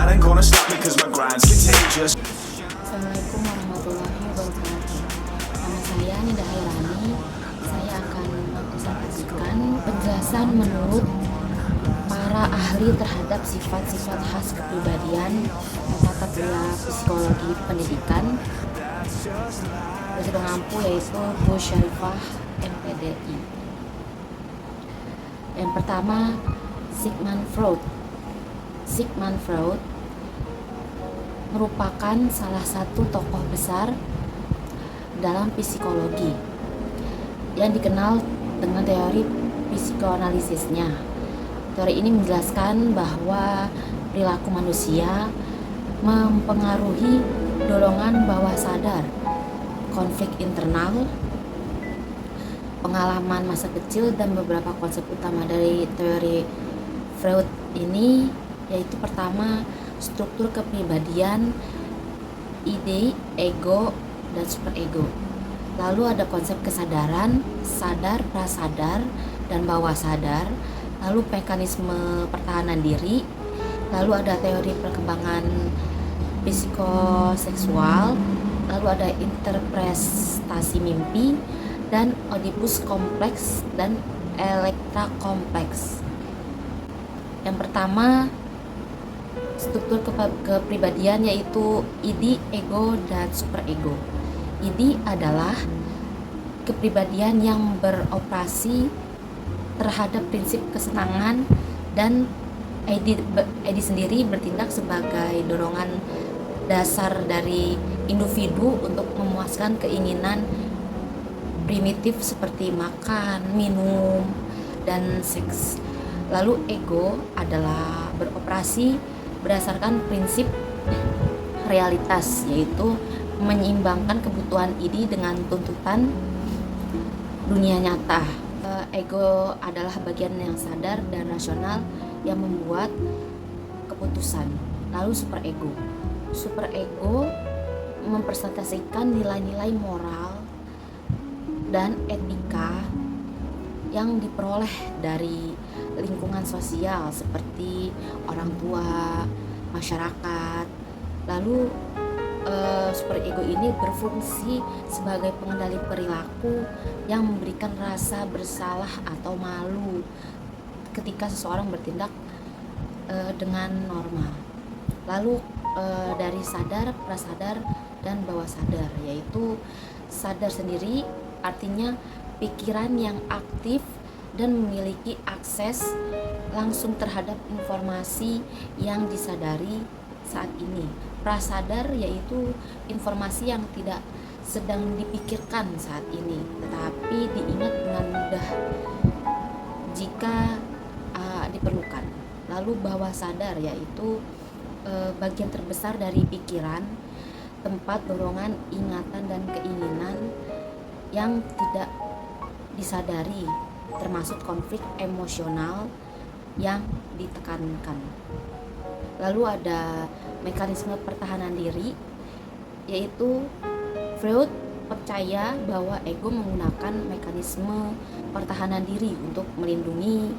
ain't gonna stop me cause my grind's contagious. Assalamualaikum warahmatullahi wabarakatuh. Nama saya Nida Hairani. Saya akan mempresentasikan penjelasan menurut para ahli terhadap sifat-sifat khas kepribadian mata kuliah psikologi pendidikan Presiden Ngampu, yaitu Bu Syarifah MPDI. Yang pertama, Sigmund Freud. Sigmund Freud merupakan salah satu tokoh besar dalam psikologi yang dikenal dengan teori psikoanalisisnya. Teori ini menjelaskan bahwa perilaku manusia mempengaruhi dorongan bawah sadar, konflik internal, pengalaman masa kecil, dan beberapa konsep utama dari teori Freud ini, yaitu pertama, struktur kepribadian, ide, ego, dan superego. Lalu ada konsep kesadaran, sadar, prasadar, dan bawah sadar. Lalu mekanisme pertahanan diri. Lalu ada teori perkembangan psikoseksual. Lalu ada interpretasi mimpi, dan Oedipus kompleks dan Elektra kompleks. Yang pertama, struktur kepribadian, yaitu ide, ego, dan superego. Ide adalah kepribadian yang beroperasi terhadap prinsip kesenangan, dan ide sendiri bertindak sebagai dorongan dasar dari individu untuk memuaskan keinginan primitif seperti makan, minum, dan seks. Lalu ego adalah beroperasi berdasarkan prinsip realitas, yaitu menyeimbangkan kebutuhan ide dengan tuntutan dunia nyata. Ego adalah bagian yang sadar dan rasional yang membuat keputusan. Lalu superego. Superego mempresentasikan nilai-nilai moral dan etika yang diperoleh dari lingkungan sosial seperti orang tua, masyarakat. Lalu superego ini berfungsi sebagai pengendali perilaku yang memberikan rasa bersalah atau malu ketika seseorang bertindak dengan normal. Lalu dari sadar, prasadar, dan bawah sadar, yaitu sadar sendiri artinya pikiran yang aktif dan memiliki akses langsung terhadap informasi yang disadari saat ini. Prasadar yaitu informasi yang tidak sedang dipikirkan saat ini, tetapi diingat dengan mudah jika diperlukan. Lalu bawah sadar yaitu bagian terbesar dari pikiran, tempat dorongan ingatan dan keinginan yang tidak disadari, termasuk konflik emosional yang ditekankan. Lalu ada mekanisme pertahanan diri, yaitu Freud percaya bahwa ego menggunakan mekanisme pertahanan diri untuk melindungi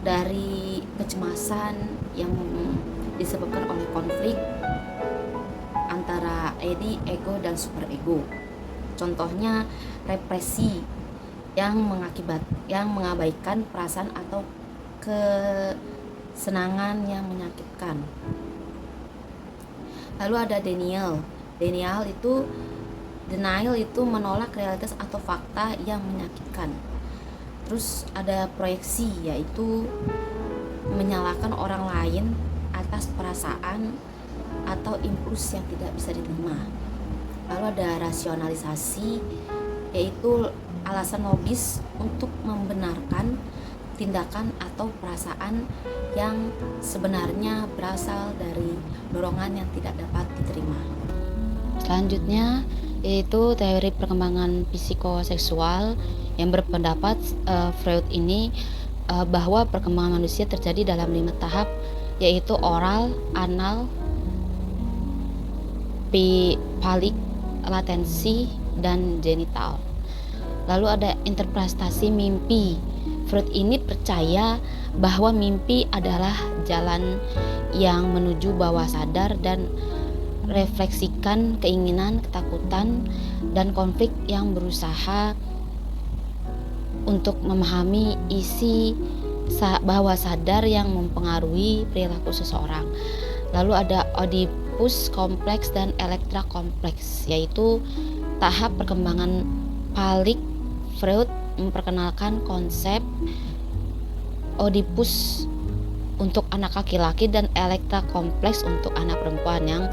dari kecemasan yang disebabkan oleh konflik antara ego dan superego. Contohnya represi yang mengabaikan perasaan atau kesenangan yang menyakitkan. Lalu ada denial. Denial itu menolak realitas atau fakta yang menyakitkan. Terus ada proyeksi, yaitu menyalahkan orang lain atas perasaan atau impuls yang tidak bisa diterima. Lalu ada rasionalisasi, yaitu alasan logis untuk membenarkan tindakan atau perasaan yang sebenarnya berasal dari dorongan yang tidak dapat diterima. Selanjutnya yaitu teori perkembangan psikoseksual yang berpendapat Freud ini bahwa perkembangan manusia terjadi dalam 5 tahap, yaitu oral, anal, falik, latensi, dan genital. Lalu ada interpretasi mimpi. Freud ini percaya bahwa mimpi adalah jalan yang menuju bawah sadar dan refleksikan keinginan, ketakutan, dan konflik yang berusaha untuk memahami isi bawah sadar yang mempengaruhi perilaku seseorang. Lalu ada Oedipus kompleks dan Elektra kompleks, yaitu tahap perkembangan Palik. Freud memperkenalkan konsep Oedipus untuk anak laki-laki dan Elektra kompleks untuk anak perempuan,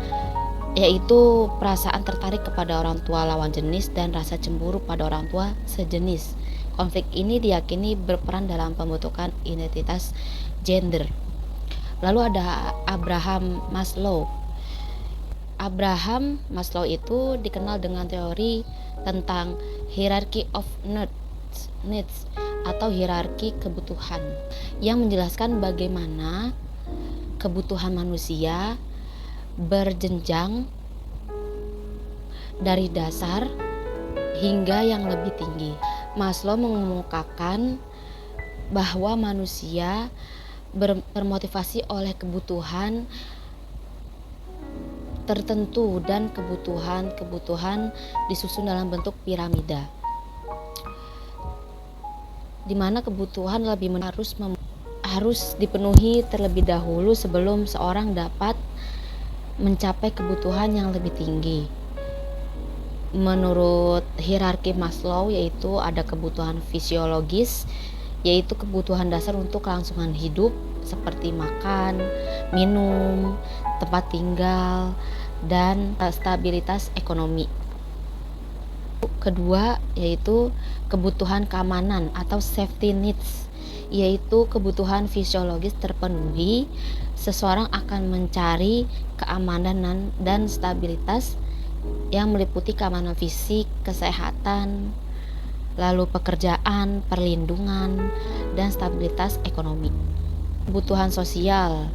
yaitu perasaan tertarik kepada orang tua lawan jenis dan rasa cemburu pada orang tua sejenis. Konflik ini diyakini berperan dalam pembentukan identitas gender. Lalu ada Abraham Maslow. Abraham Maslow itu dikenal dengan teori tentang hierarchy of needs atau hierarki kebutuhan, yang menjelaskan bagaimana kebutuhan manusia berjenjang dari dasar hingga yang lebih tinggi. Maslow mengemukakan bahwa manusia termotivasi oleh kebutuhan tertentu dan kebutuhan disusun dalam bentuk piramida, di mana kebutuhan lebih harus dipenuhi terlebih dahulu sebelum seorang dapat mencapai kebutuhan yang lebih tinggi. Menurut hierarki Maslow, yaitu ada kebutuhan fisiologis, yaitu kebutuhan dasar untuk kelangsungan hidup seperti makan, minum, tempat tinggal, dan stabilitas ekonomi. Kedua yaitu kebutuhan keamanan atau safety needs, yaitu kebutuhan fisiologis terpenuhi, seseorang akan mencari keamanan dan stabilitas yang meliputi keamanan fisik, kesehatan, lalu pekerjaan, perlindungan, dan stabilitas ekonomi. Kebutuhan sosial,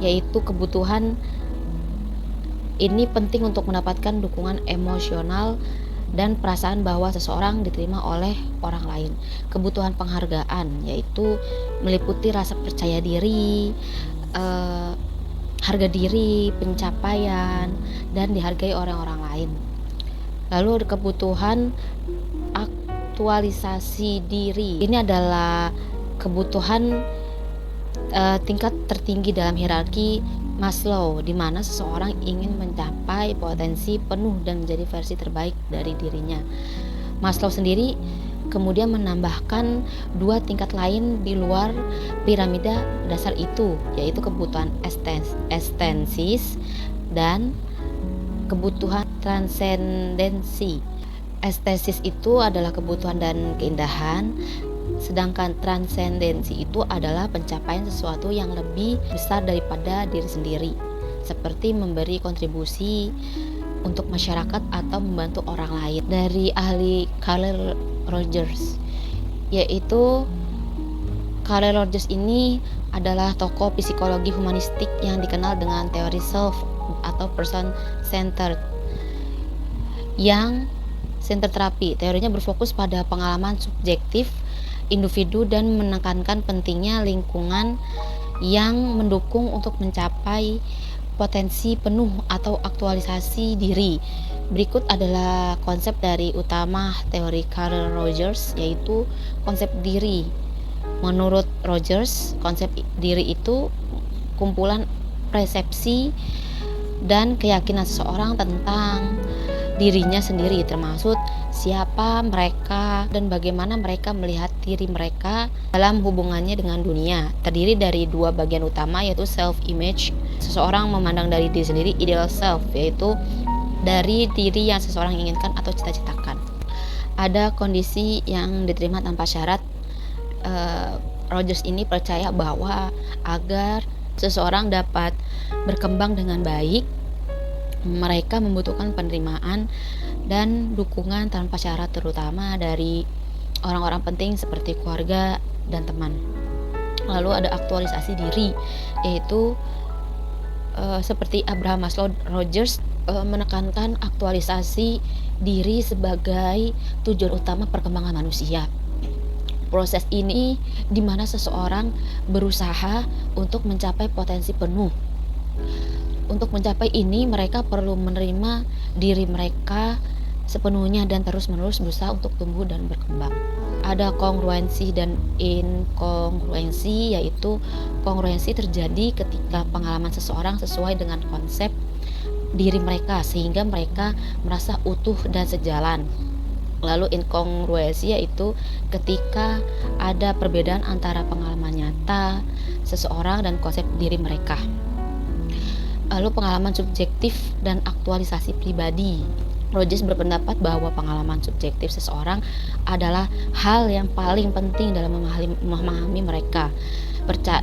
yaitu kebutuhan ini penting untuk mendapatkan dukungan emosional dan perasaan bahwa seseorang diterima oleh orang lain. Kebutuhan penghargaan, yaitu meliputi rasa percaya diri, harga diri, pencapaian, dan dihargai oleh orang lain. Lalu kebutuhan aktualisasi diri, ini adalah kebutuhan tingkat tertinggi dalam hierarki Maslow, di mana seseorang ingin mencapai potensi penuh dan menjadi versi terbaik dari dirinya. Maslow sendiri kemudian menambahkan dua tingkat lain di luar piramida dasar itu, yaitu kebutuhan ekstensis dan kebutuhan transendensi. Ekstensis itu adalah kebutuhan dan keindahan, sedangkan transendensi itu adalah pencapaian sesuatu yang lebih besar daripada diri sendiri, seperti memberi kontribusi untuk masyarakat atau membantu orang lain. Dari ahli Carl Rogers, yaitu Carl Rogers ini adalah tokoh psikologi humanistik yang dikenal dengan teori self atau person centered yang center terapi. Teorinya berfokus pada pengalaman subjektif individu dan menekankan pentingnya lingkungan yang mendukung untuk mencapai potensi penuh atau aktualisasi diri. Berikut adalah konsep dari utama teori Carl Rogers, yaitu konsep diri. Menurut Rogers, konsep diri itu kumpulan persepsi dan keyakinan seseorang tentang dirinya sendiri, termasuk siapa mereka dan bagaimana mereka melihat diri mereka dalam hubungannya dengan dunia. Terdiri dari dua bagian utama, yaitu self-image. Seseorang memandang dari diri sendiri, ideal self, yaitu dari diri yang seseorang inginkan atau cita-citakan. Ada kondisi yang diterima tanpa syarat. Rogers ini percaya bahwa agar seseorang dapat berkembang dengan baik, mereka membutuhkan penerimaan dan dukungan tanpa syarat, terutama dari orang-orang penting seperti keluarga dan teman. Lalu ada aktualisasi diri, yaitu seperti Abraham Maslow, Rogers menekankan aktualisasi diri sebagai tujuan utama perkembangan manusia. Proses ini di mana seseorang berusaha untuk mencapai potensi penuh. Untuk mencapai ini, mereka perlu menerima diri mereka sepenuhnya dan terus-menerus berusaha untuk tumbuh dan berkembang. Ada kongruensi dan inkongruensi, yaitu kongruensi terjadi ketika pengalaman seseorang sesuai dengan konsep diri mereka sehingga mereka merasa utuh dan sejalan. Lalu inkongruensi yaitu ketika ada perbedaan antara pengalaman nyata seseorang dan konsep diri mereka. Lalu pengalaman subjektif dan aktualisasi pribadi. Rogers berpendapat bahwa pengalaman subjektif seseorang adalah hal yang paling penting dalam memahami mereka.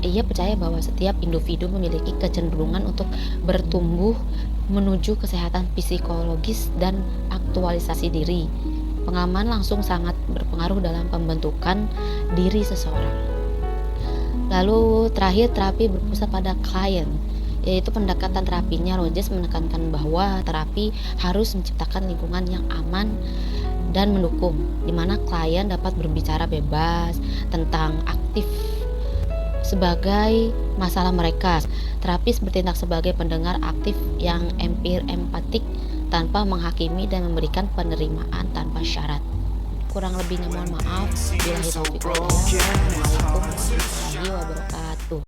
Ia percaya bahwa setiap individu memiliki kecenderungan untuk bertumbuh menuju kesehatan psikologis dan aktualisasi diri. Pengalaman langsung sangat berpengaruh dalam pembentukan diri seseorang. Lalu terakhir, terapi berpusat pada klien, yaitu pendekatan terapinya. Rogers menekankan bahwa terapi harus menciptakan lingkungan yang aman dan mendukung, di mana klien dapat berbicara bebas tentang aktif sebagai masalah mereka. Terapis bertindak sebagai pendengar aktif yang empatik tanpa menghakimi dan memberikan penerimaan tanpa syarat. Kurang lebihnya mohon maaf. Billahi taufiq wal hidayah. Assalamualaikum warahmatullahi wabarakatuh.